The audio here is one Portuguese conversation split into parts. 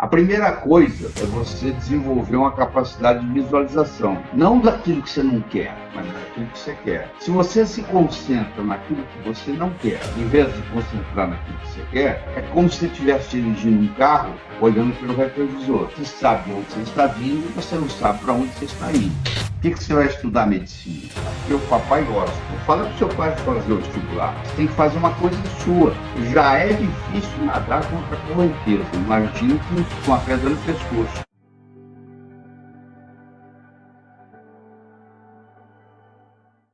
A primeira coisa é você desenvolver uma capacidade de visualização, não daquilo que você não quer, mas daquilo que você quer. Se você se concentra naquilo que você não quer, em vez de concentrar naquilo que você quer, é como se você estivesse dirigindo um carro olhando pelo retrovisor. Você sabe onde você está vindo e você não sabe para onde você está indo. Por que você vai estudar medicina? Porque o papai gosta. Fala para o seu pai fazer o vestibular. Você tem que fazer uma coisa sua. Já é difícil nadar contra a correnteza. Imagina com a pedra no pescoço.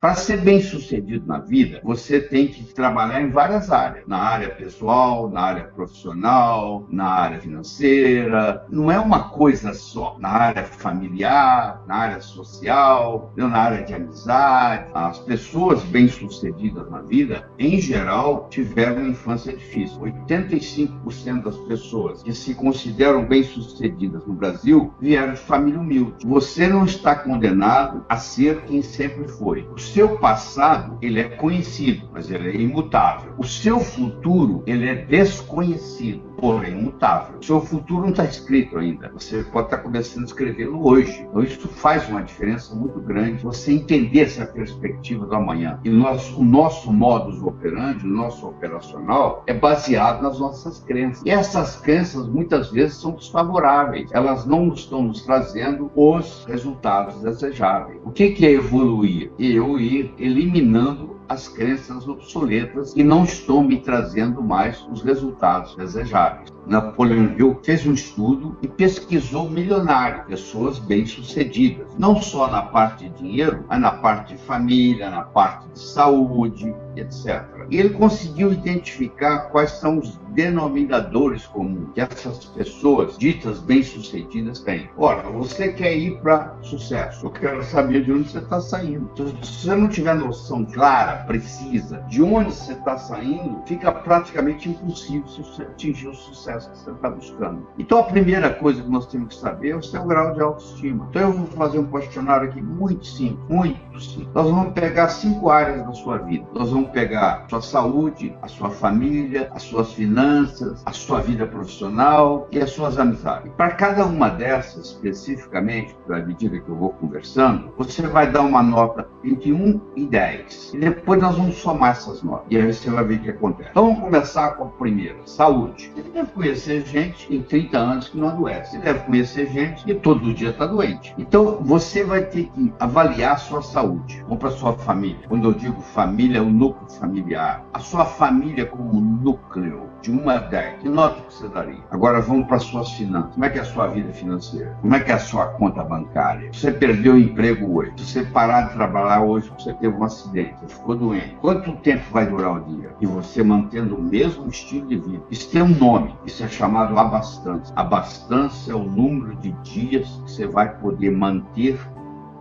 Para ser bem sucedido na vida, você tem que trabalhar em várias áreas. Na área pessoal, na área profissional, na área financeira. Não é uma coisa só. Na área familiar, na área social, na área de amizade. As pessoas bem-sucedidas na vida, em geral, tiveram uma infância difícil. 85% das pessoas que se consideram bem-sucedidas no Brasil vieram de família humilde. Você não está condenado a ser quem sempre foi. O seu passado, ele é conhecido, mas ele é imutável. O seu futuro, ele é desconhecido, porém imutável. O seu futuro não está escrito ainda. Você pode estar começando a escrevê-lo hoje. Então isso faz uma diferença muito grande. Você entender essa perspectiva do amanhã. E o nosso modus operandi, o nosso operacional, é baseado nas nossas crenças. E essas crenças, muitas vezes, são desfavoráveis. Elas não estão nos trazendo os resultados desejáveis. O que é evoluir? Eu ir eliminando as crenças obsoletas que não estão me trazendo mais os resultados desejáveis. Napoleão Hill fez um estudo e pesquisou milionários, pessoas bem-sucedidas, não só na parte de dinheiro, mas na parte de família, na parte de saúde, etc. E ele conseguiu identificar quais são os denominadores comuns que essas pessoas ditas bem-sucedidas têm. Ora, você quer ir para sucesso, eu quero saber de onde você está saindo. Então, se você não tiver noção clara, precisa, de onde você está saindo, fica praticamente impossível você atingir o sucesso que você está buscando. Então, a primeira coisa que nós temos que saber é o seu grau de autoestima. Então, eu vou fazer um questionário aqui muito simples, muito simples. Nós vamos pegar 5 áreas da sua vida. Nós vamos pegar a sua saúde, a sua família, as suas finanças, a sua vida profissional e as suas amizades. Para cada uma dessas, especificamente, à medida que eu vou conversando, você vai dar uma nota entre 1 e 10. E depois nós vamos somar essas notas. E aí você vai ver o que acontece. Então, vamos começar com a primeira, saúde. Você deve conhecer gente em 30 anos que não adoece. Você deve conhecer gente que todo dia está doente. Então, você vai ter que avaliar a sua saúde. Vamos para a sua família. Quando eu digo família, é o núcleo familiar. A sua família como núcleo, de 1 a 10. Que nota que você daria? Agora vamos para as suas finanças. Como é que é a sua vida financeira? Como é que é a sua conta bancária? Você perdeu o emprego hoje. Se você parar de trabalhar hoje, você teve um acidente, você ficou doente. Quanto tempo vai durar o dia? E você mantendo o mesmo estilo de vida. Isso tem um nome. Isso é chamado abastança. Abastança é o número de dias que você vai poder manter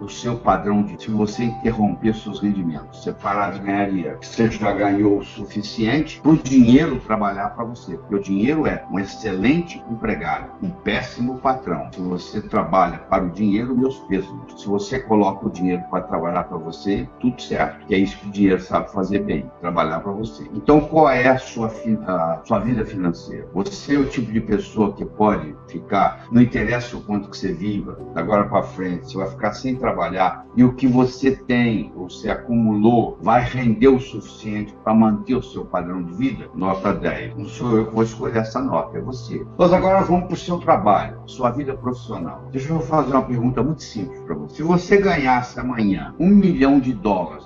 o seu padrão de se você interromper seus rendimentos, você parar de ganhar dinheiro, você já ganhou o suficiente para o dinheiro trabalhar para você. Porque o dinheiro é um excelente empregado, um péssimo patrão. Se você trabalha para o dinheiro, meus pêsames. Se você coloca o dinheiro para trabalhar para você, tudo certo. Que é isso que o dinheiro sabe fazer bem, trabalhar para você. Então, qual é a sua vida financeira? Você é o tipo de pessoa que pode ficar, não interessa o quanto que você viva, da agora para frente, você vai ficar sem trabalhar e o que você tem, você acumulou, vai render o suficiente para manter o seu padrão de vida? Nota 10. Não sou eu que vou escolher essa nota, é você. Nós agora vamos para o seu trabalho, sua vida profissional. Deixa eu fazer uma pergunta muito simples para você. Se você ganhasse amanhã $1 milhão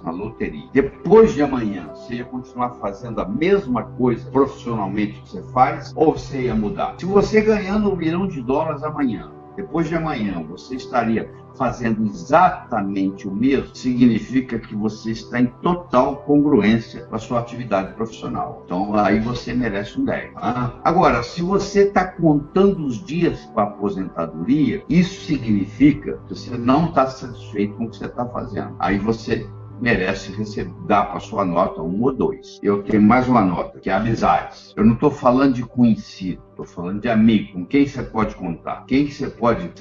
na loteria, depois de amanhã, você ia continuar fazendo a mesma coisa profissionalmente que você faz ou você ia mudar? Se você ganhando $1 milhão amanhã, depois de amanhã, você estaria fazendo exatamente o mesmo, significa que você está em total congruência com a sua atividade profissional. Então, aí você merece um 10. Agora, se você está contando os dias para a aposentadoria, isso significa que você não está satisfeito com o que você está fazendo. Aí você merece dar para sua nota 1 ou 2. Eu tenho mais uma nota, que é amizades. Eu não estou falando de conhecido, estou falando de amigo, com quem você pode contar, quem você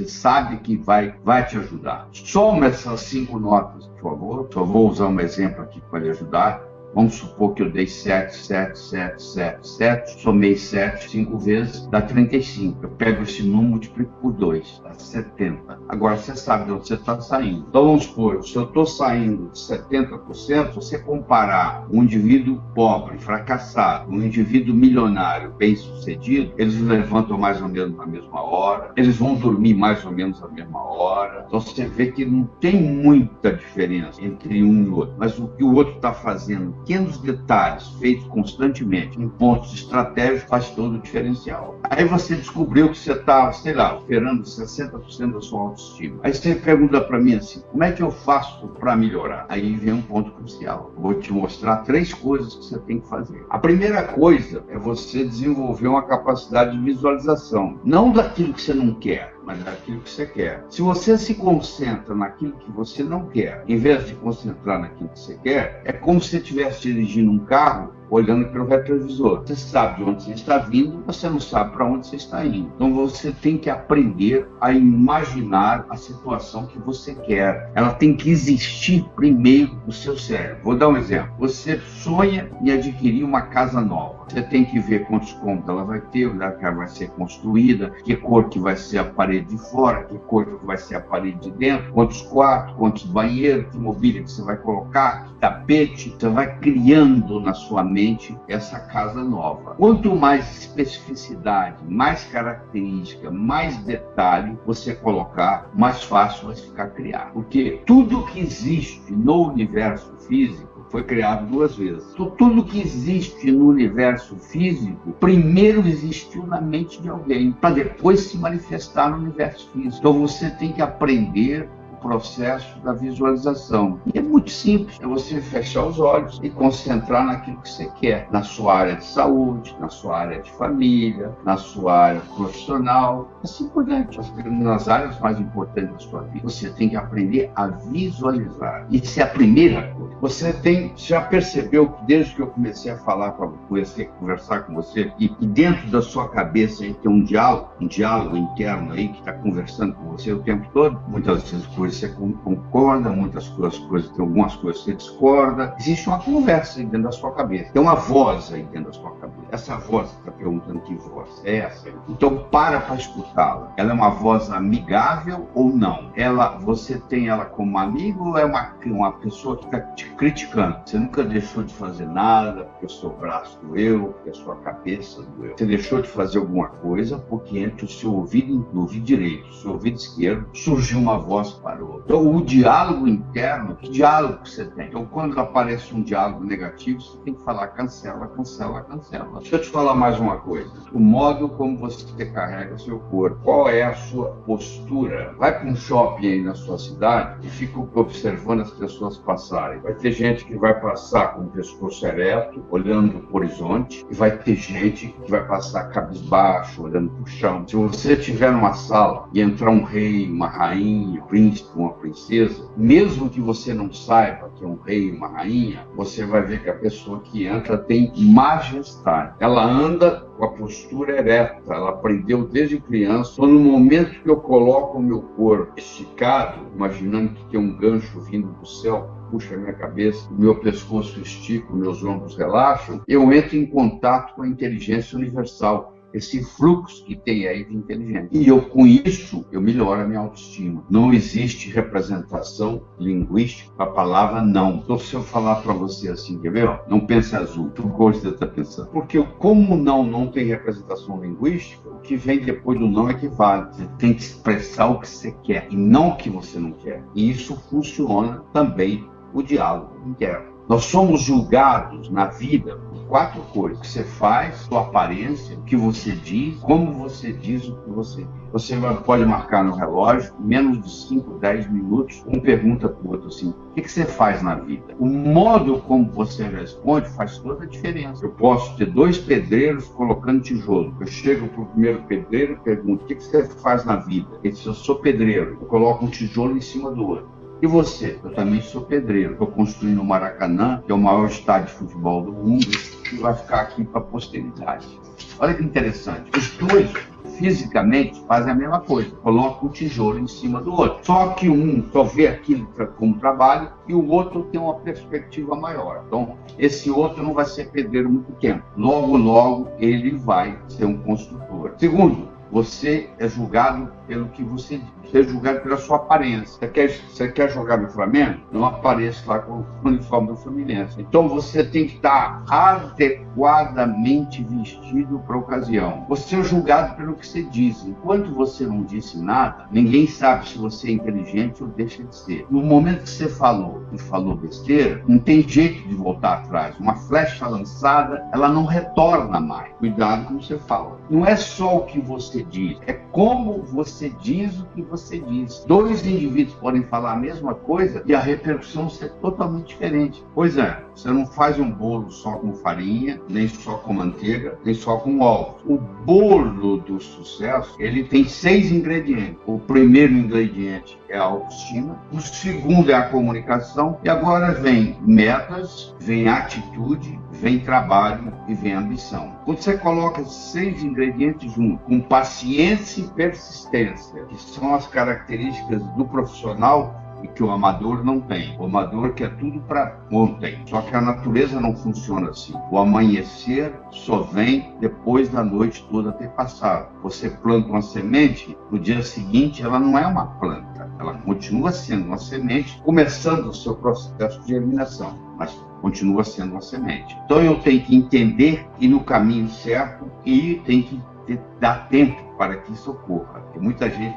sabe que vai te ajudar. Soma essas 5 notas, por favor. Só vou usar um exemplo aqui para lhe ajudar. Vamos supor que eu dei 7, 7, 7, 7, 7, somei 7 5 vezes, dá 35. Eu pego esse número e multiplico por 2, dá 70. Agora você sabe de onde você está saindo. Então vamos supor, se eu estou saindo de 70%, se você comparar um indivíduo pobre, fracassado, um indivíduo milionário, bem-sucedido, eles levantam mais ou menos na mesma hora, eles vão dormir mais ou menos na mesma hora. Então você vê que não tem muita diferença entre um e o outro, mas o que o outro está fazendo, pequenos detalhes feitos constantemente em pontos estratégicos, faz todo o diferencial. Aí você descobriu que você está, sei lá, operando 60% da sua autoestima. Aí você pergunta para mim assim, como é que eu faço para melhorar? Aí vem um ponto crucial. Eu vou te mostrar 3 coisas que você tem que fazer. A primeira coisa é você desenvolver uma capacidade de visualização, não daquilo que você não quer, mas daquilo que você quer. Se você se concentra naquilo que você não quer, em vez de concentrar naquilo que você quer, é como se você estivesse dirigindo um carro olhando pelo retrovisor. Você sabe de onde você está vindo, você não sabe para onde você está indo. Então você tem que aprender a imaginar a situação que você quer. Ela tem que existir primeiro no seu cérebro. Vou dar um exemplo. Você sonha em adquirir uma casa nova. Você tem que ver quantos cômodos ela vai ter, onde ela vai ser construída, que cor que vai ser a parede de fora, que cor que vai ser a parede de dentro, quantos quartos, quantos banheiros, que mobília que você vai colocar, que tapete. Você vai criando na sua mente essa casa nova. Quanto mais especificidade, mais característica, mais detalhe você colocar, mais fácil vai ficar criar. Porque tudo que existe no universo físico foi criado 2 vezes. Então, tudo que existe no universo físico, primeiro existiu na mente de alguém, para depois se manifestar no universo físico. Então você tem que aprender o processo da visualização. E é muito simples, é você fechar os olhos e concentrar naquilo que você quer, na sua área de saúde, na sua área de família, na sua área profissional, assim por diante, nas áreas mais importantes da sua vida. Você tem que aprender a visualizar. Isso é a primeira coisa. Você já percebeu que desde que eu comecei a falar com você, conversar com você, e dentro da sua cabeça tem um diálogo interno aí que está conversando com você o tempo todo? Muitas vezes você concorda, muitas coisas, tem algumas coisas que você discorda. Existe uma conversa aí dentro da sua cabeça. Tem uma voz aí dentro da sua cabeça. Essa voz está perguntando que voz é essa. Então para escutá-la. Ela é uma voz amigável ou não? Você tem ela como amigo ou é uma pessoa que está te criticando? Você nunca deixou de fazer nada porque o seu braço doeu, porque a sua cabeça doeu. Você deixou de fazer alguma coisa porque entre o seu ouvido direito e o seu ouvido esquerdo surgiu uma voz para o outro. Então o diálogo interno, que diálogo você tem? Então quando aparece um diálogo negativo, você tem que falar cancela, cancela, cancela. Deixa eu te falar mais uma coisa. O modo como você carrega o seu corpo. Qual é a sua postura? Vai para um shopping aí na sua cidade e fica observando as pessoas passarem. Vai ter gente que vai passar com o pescoço ereto, olhando para o horizonte, e vai ter gente que vai passar cabisbaixo, olhando para o chão. Se você estiver numa sala e entrar um rei, uma rainha, um príncipe, uma princesa, mesmo que você não saiba que é um rei e uma rainha, você vai ver que a pessoa que entra tem majestade. Ela anda com a postura ereta, ela aprendeu desde criança. Então, no momento que eu coloco o meu corpo esticado, imaginando que tem um gancho vindo do céu, puxa a minha cabeça, o meu pescoço estica, meus ombros relaxam, eu entro em contato com a inteligência universal, esse fluxo que tem aí de inteligência. E com isso, eu melhoro a minha autoestima. Não existe representação linguística para a palavra não. Então, se eu falar para você assim, quer ver? Não pense azul. Tu gosta de estar pensando. Porque como não tem representação linguística, o que vem depois do não é que vale. Você tem que expressar o que você quer e não o que você não quer. E isso funciona também o diálogo interno. Nós somos julgados na vida por 4 coisas: o que você faz, sua aparência, o que você diz, como você diz o que você diz. Você pode marcar no relógio, menos de 5, 10 minutos, um pergunta para o outro assim: o que você faz na vida? O modo como você responde faz toda a diferença. Eu posso ter 2 pedreiros colocando tijolo. Eu chego para o primeiro pedreiro e pergunto: o que você faz na vida? Ele diz: eu sou pedreiro. Eu coloco um tijolo em cima do outro. E você? Eu também sou pedreiro. Estou construindo o Maracanã, que é o maior estádio de futebol do mundo. que vai ficar aqui para a posteridade. Olha que interessante. Os dois, fisicamente, fazem a mesma coisa. Colocam um tijolo em cima do outro. Só que um só vê aquilo como trabalho e o outro tem uma perspectiva maior. Então, esse outro não vai ser pedreiro muito tempo. Logo, logo, ele vai ser um construtor. Segundo, você é julgado pelo que você é julgado pela sua aparência. Você quer jogar no Flamengo? Não apareça lá com o uniforme do Fluminense. Então você tem que estar adequadamente vestido para a ocasião. Você é julgado pelo que você diz. Enquanto você não disse nada, ninguém sabe se você é inteligente ou deixa de ser. No momento que você falou e falou besteira, não tem jeito de voltar atrás. Uma flecha lançada, ela não retorna mais. Cuidado com o que você fala. Não é só o que você diz, é como você diz o que você diz. Dois indivíduos podem falar a mesma coisa e a repercussão ser totalmente diferente. Pois é, você não faz um bolo só com farinha, nem só com manteiga, nem só com ovos. O bolo do sucesso, ele tem 6 ingredientes. O primeiro ingrediente é a autoestima, o segundo é a comunicação, e agora vem metas, vem atitude, vem trabalho e vem ambição. Quando você coloca esses 6 ingredientes juntos, com paciência e persistência, que são as características do profissional e que o amador não tem. O amador quer tudo para ontem. Só que a natureza não funciona assim. O amanhecer só vem depois da noite toda ter passado. Você planta uma semente, no dia seguinte ela não é uma planta. Ela continua sendo uma semente, começando o seu processo de germinação, mas continua sendo uma semente. Então eu tenho que entender ir no caminho certo e tem que dar tempo para que isso ocorra. Porque muitas vezes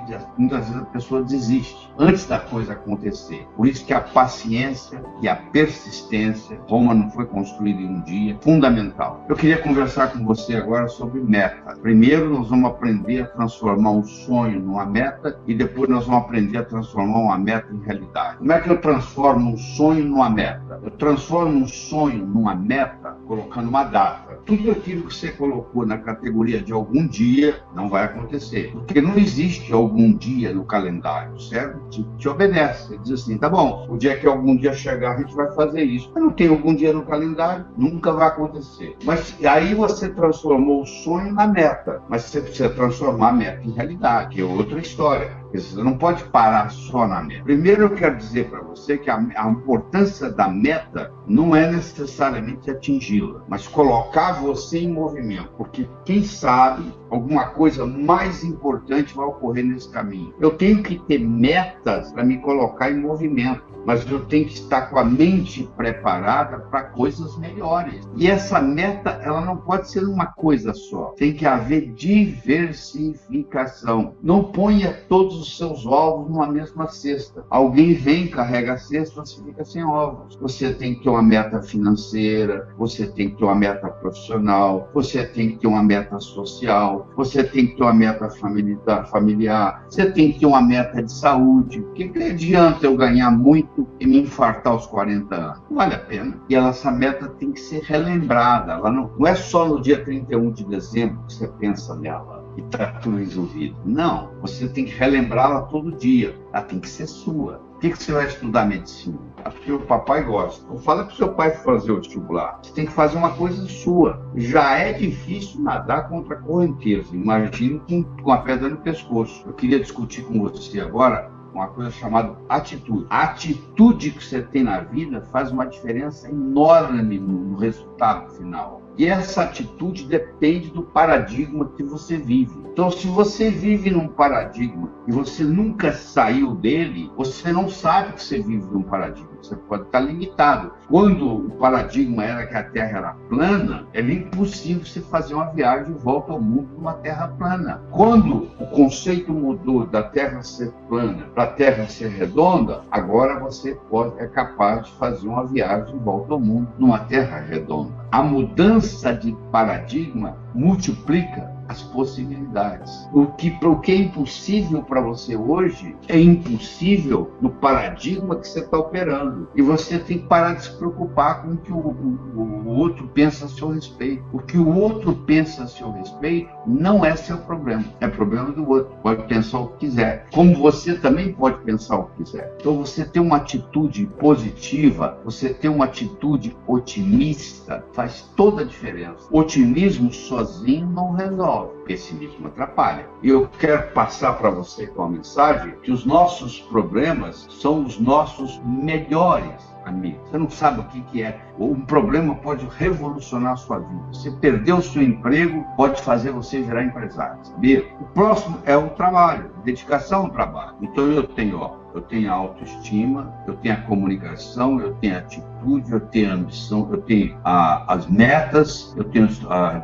a pessoa desiste antes da coisa acontecer. Por isso que a paciência e a persistência, Roma não foi construída em um dia, fundamental. Eu queria conversar com você agora sobre meta. Primeiro nós vamos aprender a transformar um sonho numa meta e depois nós vamos aprender a transformar uma meta em realidade. Como é que eu transformo um sonho numa meta? Eu transformo um sonho numa meta colocando uma data. Tudo aquilo que você colocou na categoria de algum dia não vai acontecer. Porque não existe algum dia no calendário, certo? Te obedece. Você diz assim, tá bom, o dia que algum dia chegar a gente vai fazer isso. Mas não tem algum dia no calendário, nunca vai acontecer. Mas aí você transformou o sonho na meta. Mas você precisa transformar a meta em realidade, que é outra história. Você não pode parar só na meta. Primeiro eu quero dizer para você que a importância da meta não é necessariamente atingi-la, mas colocar você em movimento, porque quem sabe alguma coisa mais importante vai ocorrer nesse caminho. Eu tenho que ter metas para me colocar em movimento, mas eu tenho que estar com a mente preparada para coisas melhores. E essa meta, ela não pode ser uma coisa só. Tem que haver diversificação. Não ponha todos os seus ovos numa mesma cesta. Alguém vem, carrega a cesta, você fica sem ovos. Você tem que ter uma meta financeira, você tem que ter uma meta profissional, você tem que ter uma meta social, você tem que ter uma meta familiar, você tem que ter uma meta de saúde. O que adianta eu ganhar muito e me infartar aos 40 anos? Não vale a pena. E essa meta tem que ser relembrada. Ela não é só no dia 31 de dezembro que você pensa nela e está tudo resolvido. Não, você tem que relembrá-la todo dia. Ela tem que ser sua. Por que você vai estudar medicina? Porque o papai gosta. Então fala para o seu pai fazer o vestibular. Você tem que fazer uma coisa sua. Já é difícil nadar contra a correnteza. Imagina com a pedra no pescoço. Eu queria discutir com você agora uma coisa chamada atitude. A atitude que você tem na vida faz uma diferença enorme no resultado final. E essa atitude depende do paradigma que você vive. Então, se você vive num paradigma e você nunca saiu dele, você não sabe que você vive num paradigma. Você pode estar limitado. Quando o paradigma era que a Terra era plana, era impossível você fazer uma viagem de volta ao mundo numa Terra plana. Quando o conceito mudou da Terra ser plana para a Terra ser redonda, agora você é capaz de fazer uma viagem de volta ao mundo numa Terra redonda. A mudança de paradigma multiplica as possibilidades. O que é impossível para você hoje é impossível no paradigma que você está operando. E você tem que parar de se preocupar com o que o outro pensa a seu respeito. O que o outro pensa a seu respeito não é seu problema, é problema do outro. Pode pensar o que quiser, como você também pode pensar o que quiser. Então você ter uma atitude positiva, você ter uma atitude otimista, faz toda a diferença. Otimismo sozinho não resolve, pessimismo atrapalha. E eu quero passar para você com a mensagem que os nossos problemas são os nossos melhores amigos. Você não sabe o que é. Um problema pode revolucionar a sua vida. Você perdeu o seu emprego, pode fazer você virar empresário. Sabia? O próximo é o trabalho, dedicação ao trabalho. Então eu tenho a autoestima, eu tenho a comunicação, eu tenho a atitude, eu tenho a ambição, eu tenho as metas, eu tenho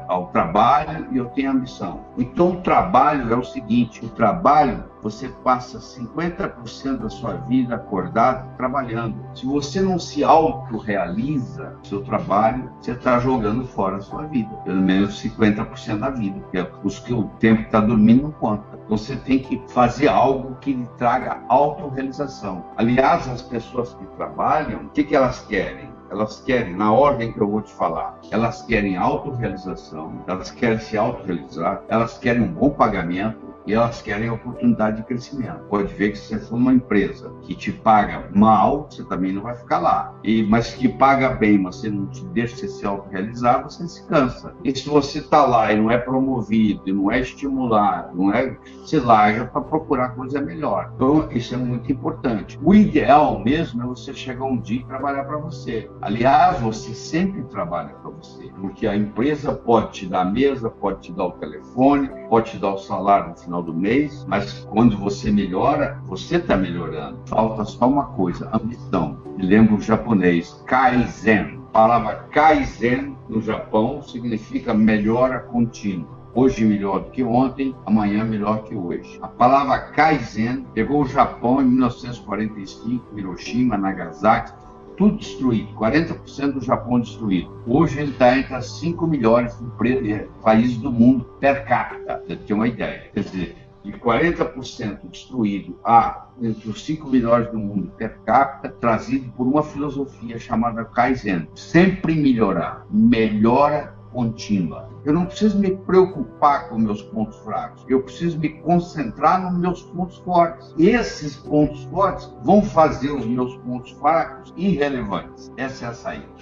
ao trabalho e eu tenho a ambição. Então o trabalho é o seguinte, o trabalho, você passa 50% da sua vida acordado trabalhando. Se você não se autorrealiza no seu trabalho, você está jogando fora a sua vida. Pelo menos 50% da vida, porque os que o tempo está dormindo não conta. Então você tem que fazer algo que lhe traga autorrealização. Aliás, as pessoas que trabalham, o que elas querem? Elas querem, na ordem que eu vou te falar, elas querem autorrealização, elas querem se autorrealizar, elas querem um bom pagamento, e elas querem oportunidade de crescimento. Pode ver que se você for uma empresa que te paga mal, você também não vai ficar lá. Mas que paga bem, mas você não te deixa você se autorrealizar, você se cansa. E se você está lá e não é promovido, e não é estimulado, você larga para procurar coisa melhor. Então, isso é muito importante. O ideal mesmo é você chegar um dia e trabalhar para você. Aliás, você sempre trabalha para você, porque a empresa pode te dar a mesa, pode te dar o telefone, pode te dar o salário no final do mês, mas quando você melhora, você está melhorando. Falta só uma coisa, ambição. Me lembro o japonês, Kaizen. A palavra Kaizen no Japão significa melhora contínua. Hoje melhor do que ontem, amanhã melhor que hoje. A palavra Kaizen pegou o Japão em 1945, Hiroshima, Nagasaki, tudo destruído, 40% do Japão destruído. Hoje ele está entre as 5 melhores países do mundo per capita, para ter uma ideia. Quer dizer, de 40% destruído entre os 5 melhores do mundo per capita, trazido por uma filosofia chamada Kaizen. Sempre melhorar, melhora contínua. Eu não preciso me preocupar com meus pontos fracos, eu preciso me concentrar nos meus pontos fortes. Esses pontos fortes vão fazer os meus pontos fracos irrelevantes. Essa é a saída.